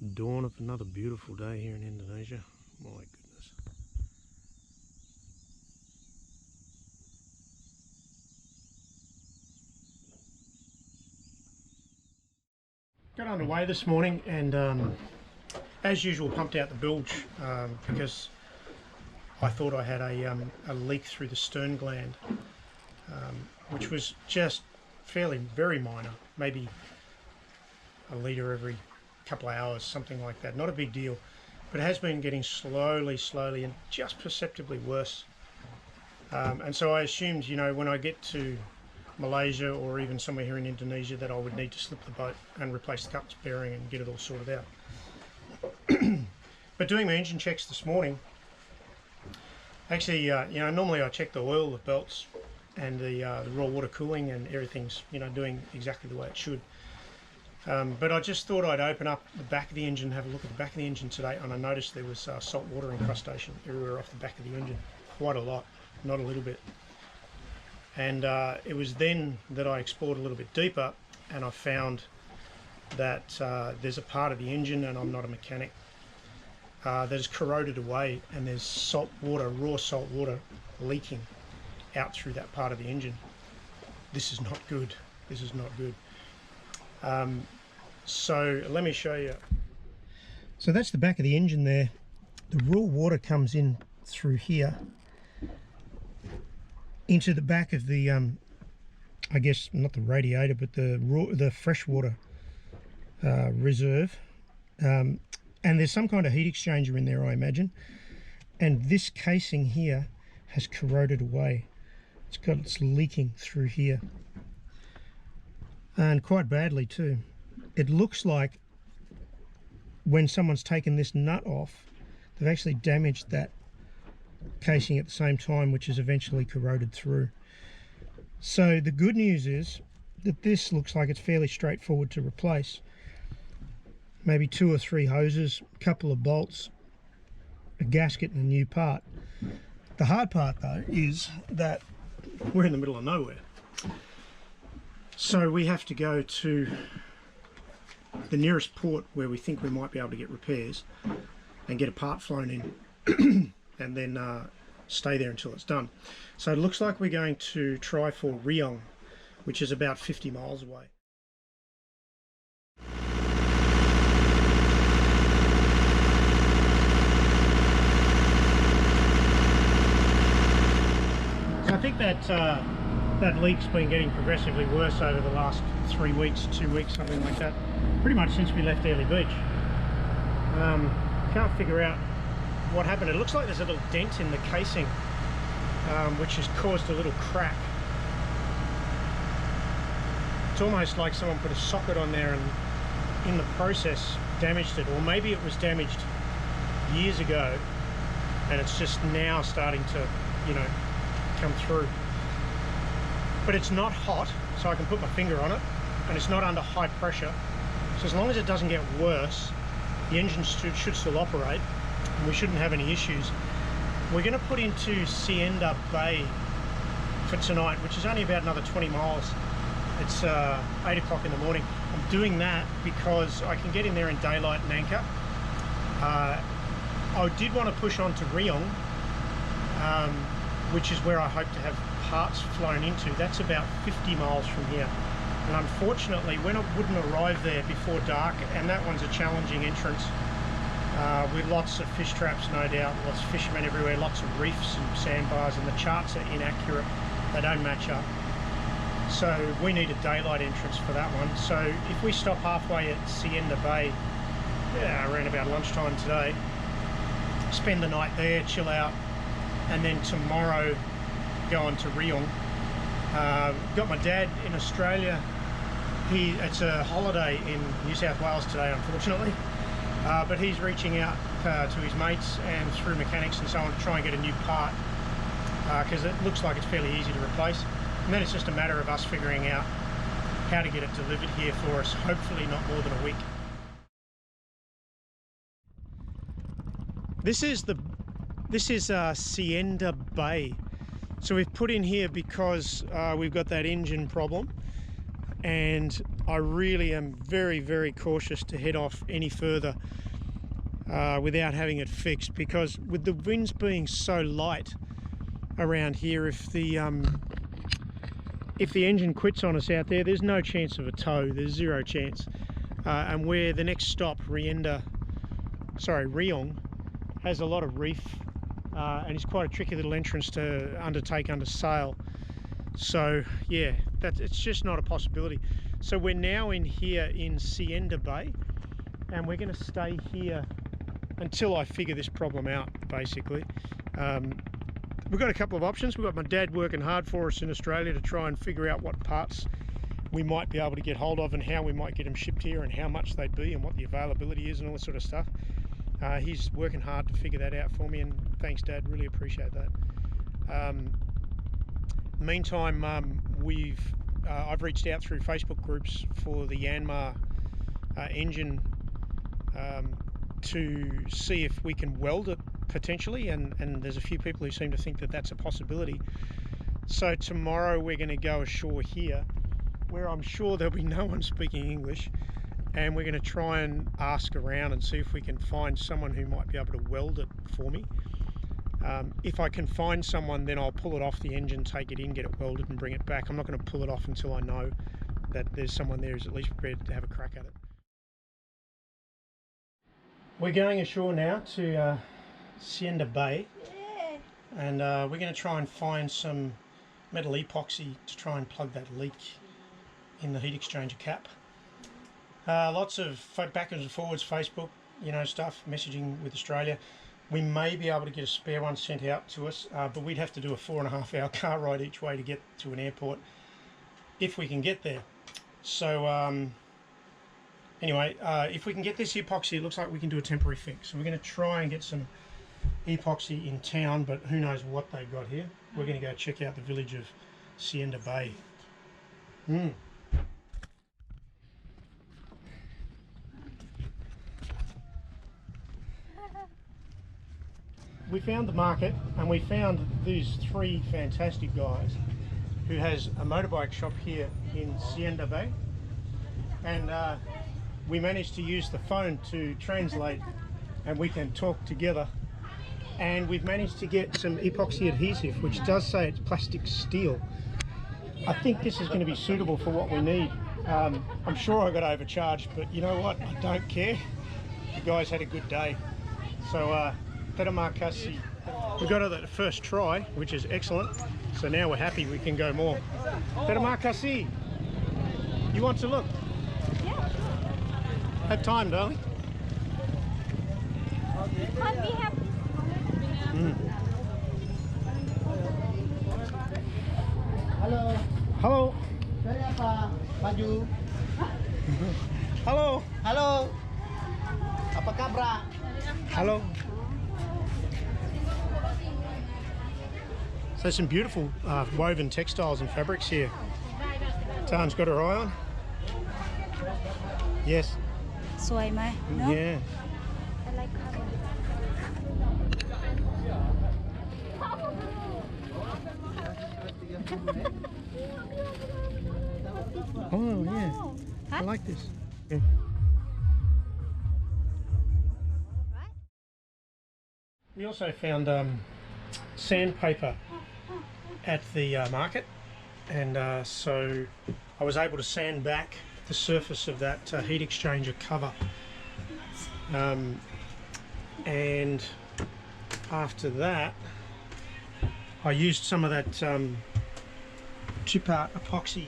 Dawn of another beautiful day here in Indonesia. My goodness. Got underway this morning and as usual pumped out the bilge because I thought I had a leak through the stern gland, which was just very minor, maybe a litre every couple of hours, something like that. Not a big deal, but it has been getting slowly and just perceptibly worse. And so I assumed, you know, when I get to Malaysia or even somewhere here in Indonesia that I would need to slip the boat and replace the compass bearing and get it all sorted out. But doing my engine checks this morning, actually, you know, normally I check the oil, the belts, and the raw water cooling, and everything's, you know, doing exactly the way it should. But I just thought I'd open up the back of the engine, have a look at the back of the engine today, and I noticed there was salt water incrustation everywhere off the back of the engine. Quite a lot, not a little bit. And it was then that I explored a little bit deeper, and I found that there's a part of the engine, and I'm not a mechanic, that is corroded away, and there's salt water, raw salt water, leaking out through that part of the engine. This is not good. This is not good. So let me show you. So that's the back of the engine there. The raw water comes in through here into the back of the I guess not the radiator, but the freshwater reserve, and there's some kind of heat exchanger in there, I imagine, and this casing here has corroded away. It's leaking through here, and quite badly too. It looks like when someone's taken this nut off, they've actually damaged that casing at the same time, which is eventually corroded through. So the good news is that this looks like it's fairly straightforward to replace. Maybe 2 or 3 hoses, a couple of bolts, a gasket and a new part. The hard part though is that we're in the middle of nowhere. So we have to go to the nearest port where we think we might be able to get repairs and get a part flown in and then stay there until it's done. So it looks like we're going to try for Riong, which is about 50 miles away. So I think that that leak's been getting progressively worse over the last 3 weeks, 2 weeks, something like that. Pretty much since we left Airlie Beach. Can't figure out what happened. It looks like there's a little dent in the casing, which has caused a little crack. It's almost like someone put a socket on there and in the process damaged it, or maybe it was damaged years ago and it's just now starting to, you know, come through. But it's not hot, so I can put my finger on it, and it's not under high pressure. So as long as it doesn't get worse, the engine should still operate, and we shouldn't have any issues. We're going to put into Sienda Bay for tonight, which is only about another 20 miles. It's 8 o'clock in the morning. I'm doing that because I can get in there in daylight and anchor. I did want to push on to Riong, which is where I hope to have parts flown into. That's about 50 miles from here. And unfortunately, when it wouldn't arrive there before dark, and that one's a challenging entrance, with lots of fish traps, no doubt, lots of fishermen everywhere, lots of reefs and sandbars, and the charts are inaccurate. They don't match up. So we need a daylight entrance for that one. So if we stop halfway at Sienda Bay, around about lunchtime today, spend the night there, chill out, and then tomorrow go on to Riong. Got my dad in Australia. It's a holiday in New South Wales today, unfortunately, but he's reaching out to his mates and through mechanics and so on to try and get a new part, because it looks like it's fairly easy to replace. And then it's just a matter of us figuring out how to get it delivered here for us, hopefully not more than a week. This is Sienda Bay. So we've put in here because we've got that engine problem, and I really am very, very cautious to head off any further without having it fixed, because with the winds being so light around here, if the engine quits on us out there, there's no chance of a tow. There's zero chance. And where the next stop, Rayong, has a lot of reef and it's quite a tricky little entrance to undertake under sail. So yeah, it's just not a possibility. So we're now in here in Sienda Bay, and we're going to stay here until I figure this problem out, basically. We've got a couple of options. We've got my dad working hard for us in Australia to try and figure out what parts we might be able to get hold of and how we might get them shipped here and how much they'd be and what the availability is and all this sort of stuff. He's working hard to figure that out for me, and thanks, Dad, really appreciate that. Meantime, I've reached out through Facebook groups for the Yanmar engine to see if we can weld it potentially, and there's a few people who seem to think that that's a possibility. So tomorrow we're going to go ashore here, where I'm sure there'll be no one speaking English, and we're going to try and ask around and see if we can find someone who might be able to weld it for me. If I can find someone, then I'll pull it off the engine, take it in, get it welded and bring it back. I'm not going to pull it off until I know that there's someone there who's at least prepared to have a crack at it. We're going ashore now to Sienda Bay, and we're going to try and find some metal epoxy to try and plug that leak in the heat exchanger cap. Lots of backwards and forwards, Facebook, stuff, messaging with Australia. We may be able to get a spare one sent out to us, but we'd have to do a 4.5-hour car ride each way to get to an airport if we can get there. So anyway, if we can get this epoxy, it looks like we can do a temporary fix. So we're going to try and get some epoxy in town, but who knows what they've got here. We're going to go check out the village of Sienda Bay. We found the market, and we found these three fantastic guys who has a motorbike shop here in Sienda Bay, and we managed to use the phone to translate, and we can talk together. And we've managed to get some epoxy adhesive, which does say it's plastic steel. I think this is going to be suitable for what we need. I'm sure I got overcharged, but you know what? I don't care. The guys had a good day. So terima kasih. We got it at the first try, which is excellent. So now we're happy we can go more. Terima kasih. You want to look? Yeah. Have time, darling. Can't we have Halo. Hello. Saya Pak Baju. Hello. Halo. Apa kabar? Hello. So some beautiful woven textiles and fabrics here. Tan's got her eye on. Yes. สวยไหม No? Yeah. I like color. Oh yeah. No. I Huh? like this. Yeah. We also found sandpaper at the market, and so I was able to sand back the surface of that heat exchanger cover, and after that I used some of that two-part epoxy,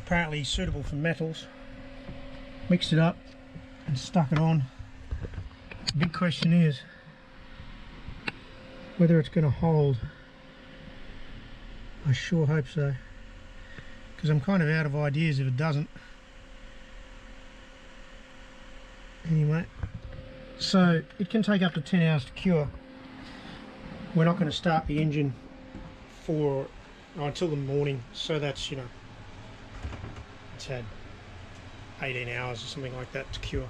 apparently suitable for metals, mixed it up and stuck it on. The big question is whether it's going to hold. I sure hope so, because I'm kind of out of ideas if it doesn't. Anyway, so it can take up to 10 hours to cure. We're not going to start the engine until the morning, so that's, it's had 18 hours or something like that to cure.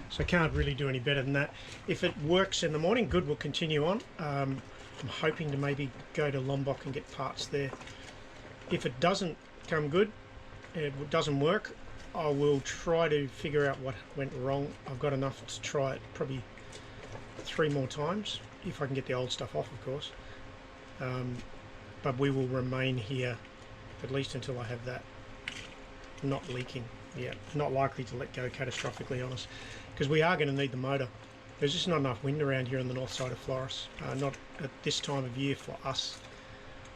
So I can't really do any better than that. If it works in the morning, good, we'll continue on. I'm hoping to maybe go to Lombok and get parts there. If it doesn't come good, it doesn't work, I will try to figure out what went wrong. I've got enough to try it probably 3 more times, if I can get the old stuff off, of course. But we will remain here at least until I have that not leaking. Yeah, not likely to let go catastrophically on us, because we are going to need the motor. There's just not enough wind around here on the north side of Flores, not at this time of year for us.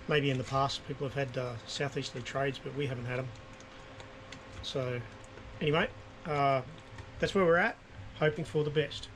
Maybe in the past people have had southeasterly trades, but we haven't had them. So anyway, that's where we're at, hoping for the best.